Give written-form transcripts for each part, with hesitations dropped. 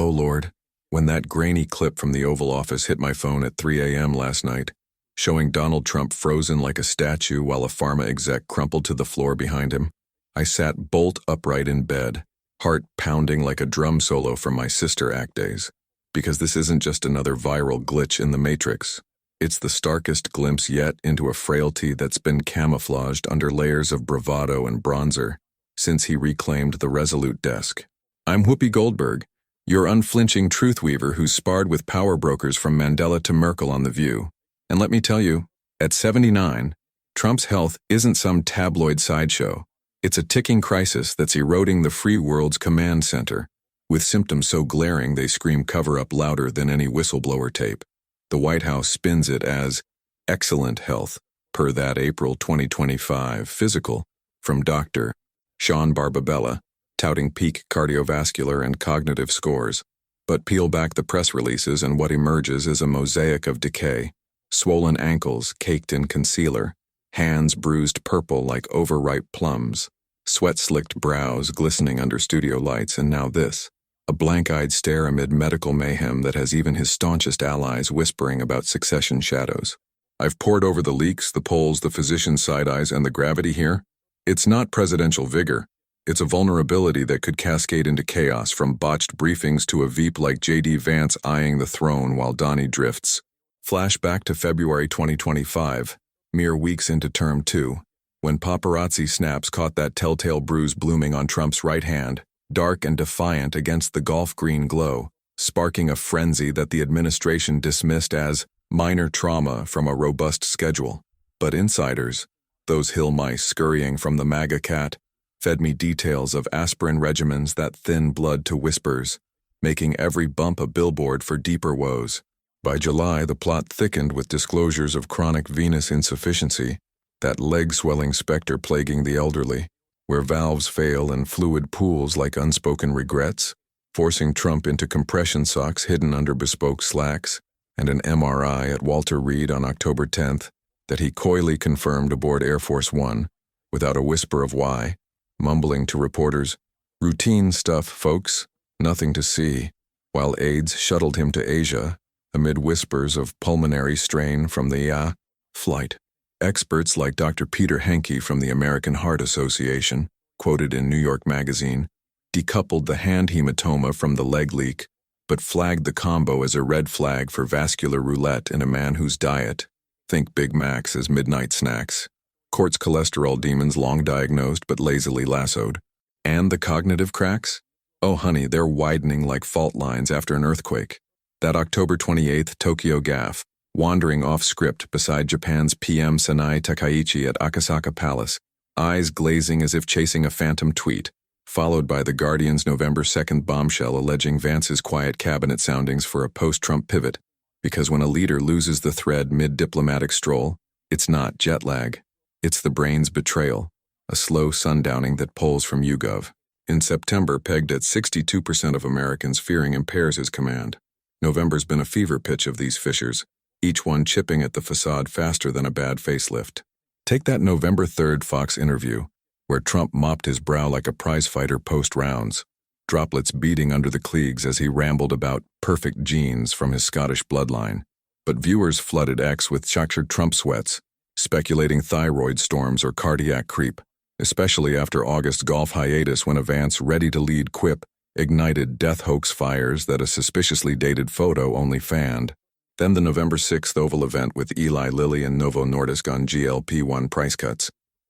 Oh Lord, when that grainy clip from the Oval Office hit my phone at 3 a.m. last night, showing Donald Trump frozen like a statue while a pharma exec crumpled to the floor behind him, I sat bolt upright in bed, heart pounding like a drum solo from my Sister Act days. Because this isn't just another viral glitch in the Matrix. It's the starkest glimpse yet into a frailty that's been camouflaged under layers of bravado and bronzer since he reclaimed the Resolute desk. I'm Whoopi Goldberg, your unflinching truth weaver who's sparred with power brokers from Mandela to Merkel on The View. And let me tell you, at 79, Trump's health isn't some tabloid sideshow. It's a ticking crisis that's eroding the free world's command center, with symptoms so glaring they scream cover-up louder than any whistleblower tape. The White House spins it as excellent health, per that April 2025 physical from Dr. Sean Barbabella, touting peak cardiovascular and cognitive scores. But peel back the press releases and what emerges is a mosaic of decay. Swollen ankles caked in concealer, hands bruised purple like overripe plums, sweat-slicked brows glistening under studio lights, and now this. A blank-eyed stare amid medical mayhem that has even his staunchest allies whispering about succession shadows. I've pored over the leaks, the polls, the physician's side-eyes, and the gravity here. It's not presidential vigor. It's a vulnerability that could cascade into chaos, from botched briefings to a Veep like J.D. Vance eyeing the throne while Donnie drifts. Flashback to February 2025, mere weeks into Term 2, when paparazzi snaps caught that telltale bruise blooming on Trump's right hand, dark and defiant against the golf green glow, sparking a frenzy that the administration dismissed as minor trauma from a robust schedule. But insiders, those hill mice scurrying from the MAGA cat, fed me details of aspirin regimens that thin blood to whispers, making every bump a billboard for deeper woes. By July, the plot thickened with disclosures of chronic venous insufficiency, that leg-swelling specter plaguing the elderly, where valves fail and fluid pools like unspoken regrets, forcing Trump into compression socks hidden under bespoke slacks, and an MRI at Walter Reed on October 10th that he coyly confirmed aboard Air Force One, without a whisper of why, mumbling to reporters, "Routine stuff, folks, nothing to see," while aides shuttled him to Asia, amid whispers of pulmonary strain from the flight. Experts like Dr. Peter Henke from the American Heart Association, quoted in New York Magazine, decoupled the hand hematoma from the leg leak, but flagged the combo as a red flag for vascular roulette in a man whose diet, think Big Macs as midnight snacks, courts cholesterol demons long diagnosed but lazily lassoed. And the cognitive cracks? Oh honey, they're widening like fault lines after an earthquake. That October 28th Tokyo gaffe, wandering off script beside Japan's PM Sanae Takaichi at Akasaka Palace, eyes glazing as if chasing a phantom tweet, followed by The Guardian's November 2nd bombshell alleging Vance's quiet cabinet soundings for a post-Trump pivot, because when a leader loses the thread mid-diplomatic stroll, it's not jet lag, it's the brain's betrayal, a slow sundowning that pulls from YouGov. In September, pegged at 62% of Americans fearing impairs his command. November's been a fever pitch of these fissures, each one chipping at the facade faster than a bad facelift. Take that November 3rd Fox interview, where Trump mopped his brow like a prizefighter post-rounds, droplets beating under the cleags as he rambled about perfect genes from his Scottish bloodline. But viewers flooded X with chocolate Trump sweats, speculating thyroid storms or cardiac creep, especially after August golf hiatus when a Vance ready-to-lead quip ignited death hoax fires that a suspiciously dated photo only fanned. Then the November 6th Oval event with Eli Lilly and Novo Nordisk on GLP-1 price cuts,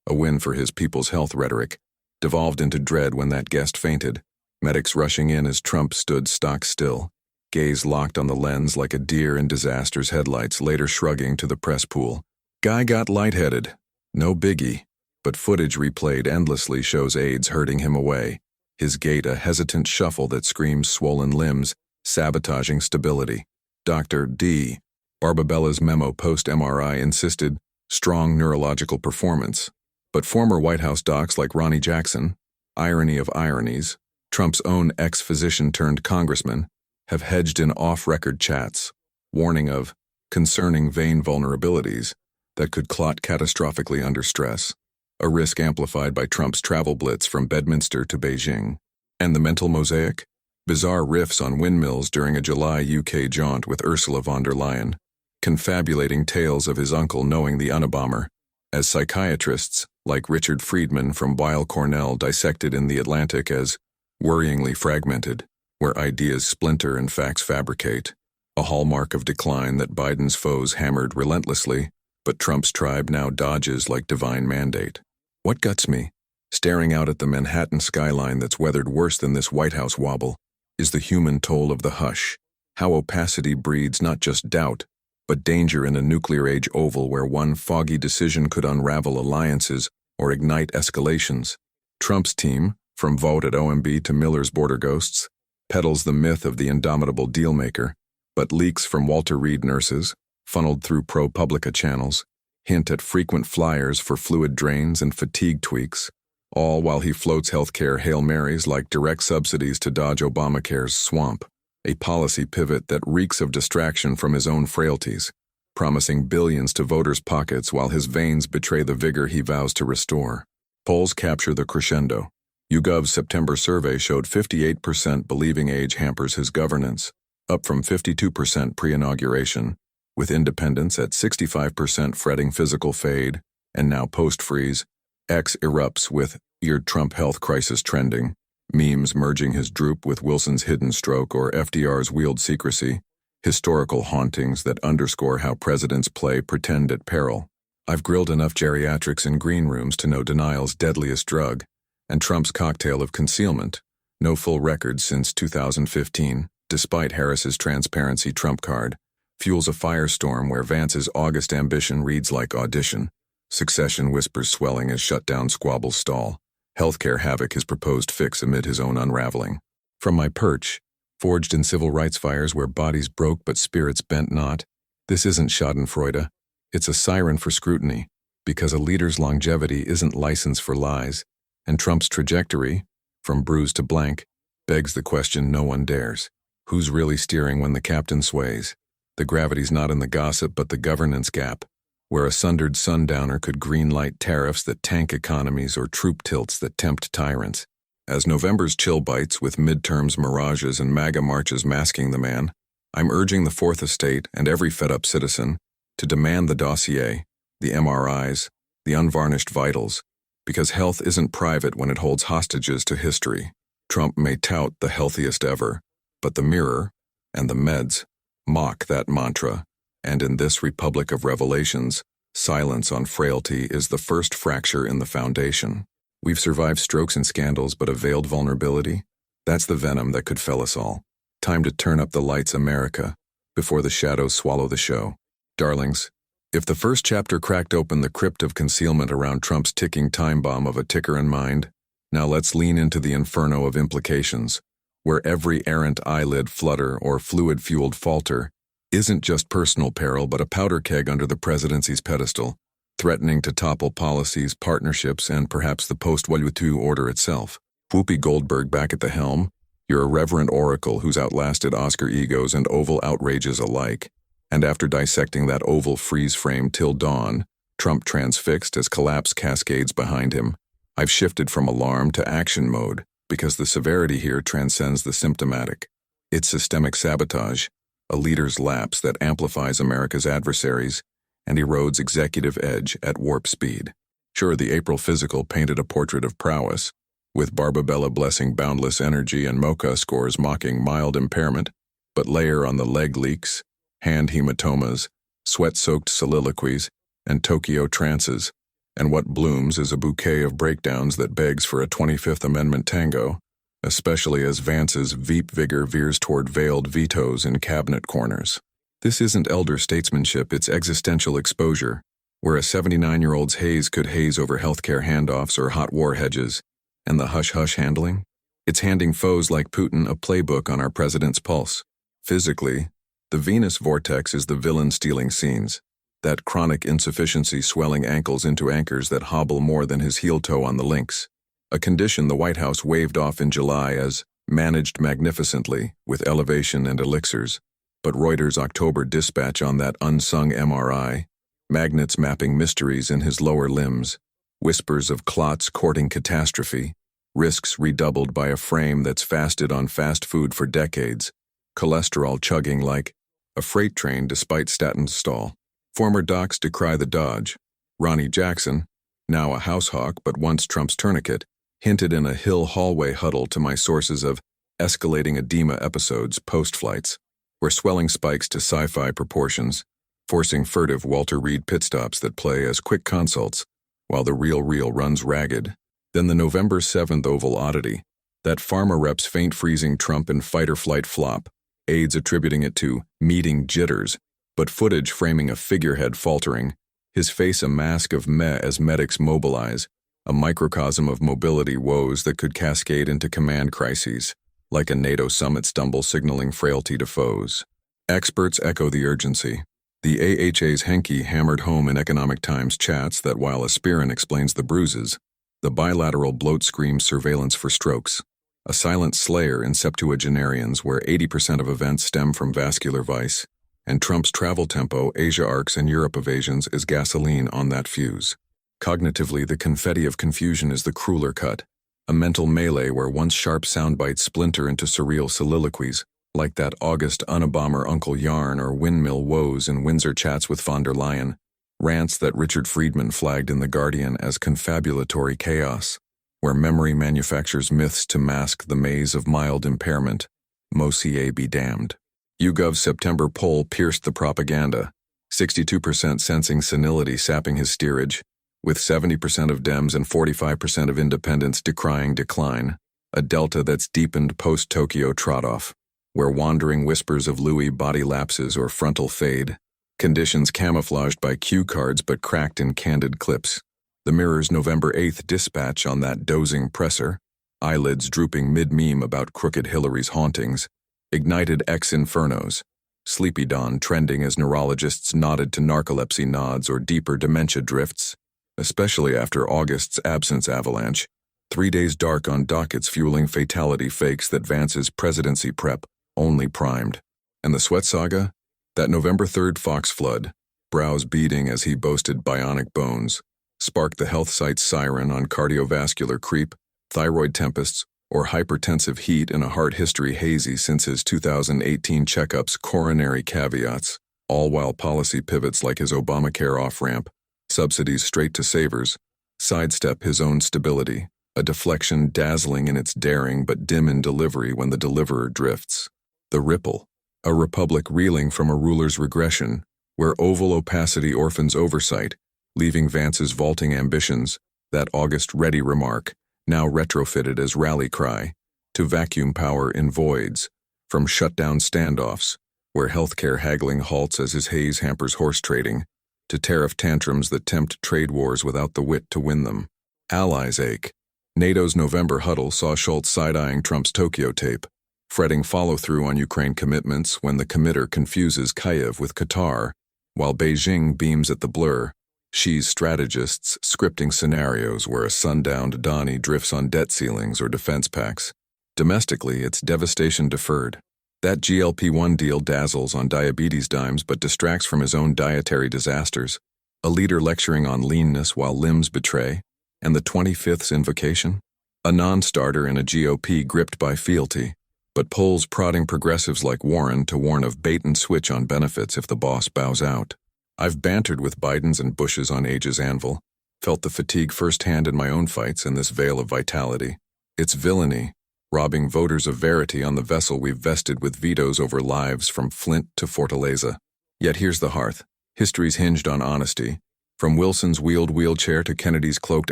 a win for his people's health rhetoric, devolved into dread when that guest fainted, medics rushing in as Trump stood stock still, gaze locked on the lens like a deer in disaster's headlights, later shrugging to the press pool. Guy got lightheaded. No biggie, but footage replayed endlessly shows aides herding him away, his gait a hesitant shuffle that screams swollen limbs, sabotaging stability. Dr. D. Barbabella's memo post-MRI insisted strong neurological performance, but former White House docs like Ronnie Jackson, irony of ironies, Trump's own ex-physician turned congressman, have hedged in off-record chats, warning of concerning vein vulnerabilities that could clot catastrophically under stress, a risk amplified by Trump's travel blitz from Bedminster to Beijing. And the mental mosaic? Bizarre riffs on windmills during a July UK jaunt with Ursula von der Leyen, confabulating tales of his uncle knowing the Unabomber, as psychiatrists, like Richard Friedman from Weill Cornell, dissected in The Atlantic as worryingly fragmented, where ideas splinter and facts fabricate, a hallmark of decline that Biden's foes hammered relentlessly, but Trump's tribe now dodges like divine mandate. What guts me, staring out at the Manhattan skyline that's weathered worse than this White House wobble, is the human toll of the hush, how opacity breeds not just doubt, but danger in a nuclear-age oval where one foggy decision could unravel alliances or ignite escalations. Trump's team, from Vote at OMB to Miller's border ghosts, peddles the myth of the indomitable dealmaker, but leaks from Walter Reed nurses, funneled through ProPublica channels, hint at frequent flyers for fluid drains and fatigue tweaks, all while he floats healthcare Hail Marys like direct subsidies to dodge Obamacare's swamp, a policy pivot that reeks of distraction from his own frailties, promising billions to voters' pockets while his veins betray the vigor he vows to restore. Polls capture the crescendo. YouGov's September survey showed 58% believing age hampers his governance, up from 52% pre-inauguration, with independents at 65% fretting physical fade, and now post-freeze, X erupts with "Ear Trump health crisis trending," memes merging his droop with Wilson's hidden stroke or FDR's wheeled secrecy, historical hauntings that underscore how presidents play pretend at peril. I've grilled enough geriatrics in green rooms to know denial's deadliest drug, and Trump's cocktail of concealment, no full records since 2015, despite Harris's transparency trump card, fuels a firestorm where Vance's August ambition reads like audition, succession whispers swelling as shutdown squabbles stall, healthcare havoc his proposed fix amid his own unraveling. From my perch, forged in civil rights fires where bodies broke but spirits bent not, this isn't schadenfreude, it's a siren for scrutiny, because a leader's longevity isn't license for lies, and Trump's trajectory, from bruise to blank, begs the question no one dares. Who's really steering when the captain sways? The gravity's not in the gossip but the governance gap, where a sundered sundowner could greenlight tariffs that tank economies or troop tilts that tempt tyrants. As November's chill bites with midterms mirages and MAGA marches masking the man, I'm urging the Fourth Estate and every fed-up citizen to demand the dossier, the MRIs, the unvarnished vitals, because health isn't private when it holds hostages to history. Trump may tout the healthiest ever, but the Mirror and the meds mock that mantra, and in this republic of revelations, silence on frailty is the first fracture in the foundation. We've survived strokes and scandals, but a veiled vulnerability? That's the venom that could fell us all. Time to turn up the lights, America, before the shadows swallow the show. Darlings, if the first chapter cracked open the crypt of concealment around Trump's ticking time bomb of a ticker in mind, now let's lean into the inferno of implications, where every errant eyelid flutter or fluid-fueled falter isn't just personal peril but a powder keg under the presidency's pedestal, threatening to topple policies, partnerships, and perhaps the post-Wojtyła order itself. Whoopi Goldberg back at the helm, you're a reverent oracle who's outlasted Oscar egos and Oval outrages alike. And after dissecting that Oval freeze frame till dawn, Trump transfixed as collapse cascades behind him, I've shifted from alarm to action mode because the severity here transcends the symptomatic. It's systemic sabotage, a leader's lapse that amplifies America's adversaries and erodes executive edge at warp speed. Sure, the April physical painted a portrait of prowess, with Barbabella blessing boundless energy and Mocha scores mocking mild impairment, but layer on the leg leaks, hand hematomas, sweat-soaked soliloquies, and Tokyo trances, and what blooms is a bouquet of breakdowns that begs for a 25th Amendment tango, especially as Vance's Veep vigor veers toward veiled vetoes in cabinet corners. This isn't elder statesmanship, it's existential exposure, where a 79-year-old's haze could haze over healthcare handoffs or hot war hedges, and the hush-hush handling? It's handing foes like Putin a playbook on our president's pulse. Physically, the Venus vortex is the villain stealing scenes, that chronic insufficiency swelling ankles into anchors that hobble more than his heel toe on the links, a condition the White House waved off in July as managed magnificently with elevation and elixirs, but Reuters' October dispatch on that unsung MRI, magnets mapping mysteries in his lower limbs, whispers of clots courting catastrophe, risks redoubled by a frame that's fasted on fast food for decades, cholesterol chugging like a freight train despite statin's stall. Former docs decry the dodge. Ronnie Jackson, now a househawk but once Trump's tourniquet, hinted in a Hill hallway huddle to my sources of escalating edema episodes post-flights, where swelling spikes to sci-fi proportions, forcing furtive Walter Reed pit stops that play as quick consults while the real runs ragged. Then the November 7th Oval oddity, that pharma rep's faint freezing Trump in fight-or-flight flop, aides attributing it to meeting jitters, but footage framing a figurehead faltering, his face a mask of meh as medics mobilize, a microcosm of mobility woes that could cascade into command crises, like a NATO summit stumble signaling frailty to foes. Experts echo the urgency. The AHA's Henke hammered home in Economic Times chats that while aspirin explains the bruises, the bilateral bloat screams surveillance for strokes, a silent slayer in septuagenarians where 80% of events stem from vascular vice, and Trump's travel tempo, Asia arcs and Europe evasions, is gasoline on that fuse. Cognitively, the confetti of confusion is the crueler cut, a mental melee where once sharp soundbites splinter into surreal soliloquies, like that August Unabomber Uncle Yarn or windmill woes in Windsor chats with von der Leyen, rants that Richard Friedman flagged in The Guardian as confabulatory chaos, where memory manufactures myths to mask the maze of mild impairment. Mosier be damned. YouGov's September poll pierced the propaganda, 62% sensing senility sapping his steerage, with 70% of Dems and 45% of independents decrying decline, a delta that's deepened post-Tokyo trot-off, where wandering whispers of Louis body lapses or frontal fade, conditions camouflaged by cue cards but cracked in candid clips. The Mirror's November 8th dispatch on that dozing presser, eyelids drooping mid-meme about crooked Hillary's hauntings, ignited ex-infernos, Sleepy Dawn trending as neurologists nodded to narcolepsy nods or deeper dementia drifts, especially after August's absence avalanche, 3 days dark on dockets fueling fatality fakes that Vance's presidency prep only primed. And the sweat saga? That November 3rd Fox flood, brows beating as he boasted bionic bones, sparked the health site's siren on cardiovascular creep, thyroid tempests, or hypertensive heat in a heart history hazy since his 2018 checkup's coronary caveats, all while policy pivots like his Obamacare off-ramp, subsidies straight to savers, sidestep his own stability, a deflection dazzling in its daring but dim in delivery when the deliverer drifts. The ripple, a republic reeling from a ruler's regression, where oval opacity orphans oversight, leaving Vance's vaulting ambitions, that August-ready remark, now retrofitted as rally cry, to vacuum power in voids, from shutdown standoffs, where healthcare haggling halts as his haze hampers horse trading, to tariff tantrums that tempt trade wars without the wit to win them. Allies ache. NATO's November huddle saw Schultz side-eyeing Trump's Tokyo tape, fretting follow-through on Ukraine commitments when the committer confuses Kyiv with Qatar, while Beijing beams at the blur, Xi's strategists scripting scenarios where a sundowned Donnie drifts on debt ceilings or defense pacts. Domestically, it's devastation deferred. That GLP-1 deal dazzles on diabetes dimes but distracts from his own dietary disasters, a leader lecturing on leanness while limbs betray, and the 25th's invocation? A non-starter in a GOP gripped by fealty, but polls prodding progressives like Warren to warn of bait-and-switch on benefits if the boss bows out. I've bantered with Bidens and Bushes on age's anvil, felt the fatigue firsthand in my own fights in this veil of vitality. It's villainy, robbing voters of verity on the vessel we've vested with vetoes over lives from Flint to Fortaleza. Yet here's the hearth. History's hinged on honesty. From Wilson's wheeled wheelchair to Kennedy's cloaked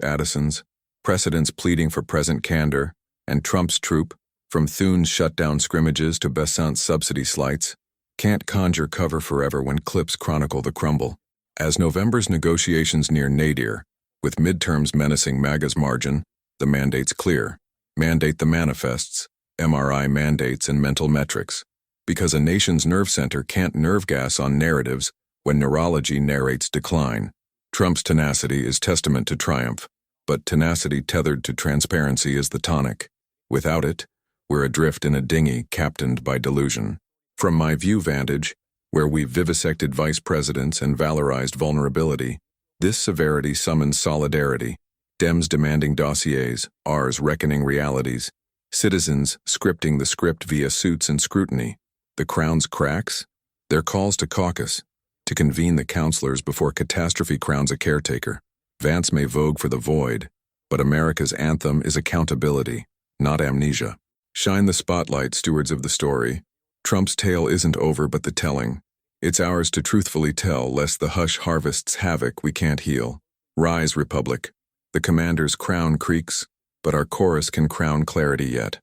Addisons, precedents pleading for present candor, and Trump's troop, from Thune's shutdown scrimmages to Besant's subsidy slights, can't conjure cover forever when clips chronicle the crumble. As November's negotiations near nadir, with midterms menacing MAGA's margin, the mandate's clear. Mandate the manifests, MRI mandates and mental metrics. Because a nation's nerve center can't nerve gas on narratives when neurology narrates decline. Trump's tenacity is testament to triumph, but tenacity tethered to transparency is the tonic. Without it, we're adrift in a dinghy captained by delusion. From my view vantage, where we've vivisected vice presidents and valorized vulnerability, this severity summons solidarity, Dems demanding dossiers, Rs reckoning realities, citizens scripting the script via suits and scrutiny. The Crown's cracks? Their calls to caucus, to convene the councilors before catastrophe crowns a caretaker. Vance may vogue for the void, but America's anthem is accountability, not amnesia. Shine the spotlight, stewards of the story. Trump's tale isn't over but the telling. It's ours to truthfully tell, lest the hush harvests havoc we can't heal. Rise, Republic. The commander's crown creaks, but our chorus can crown clarity yet.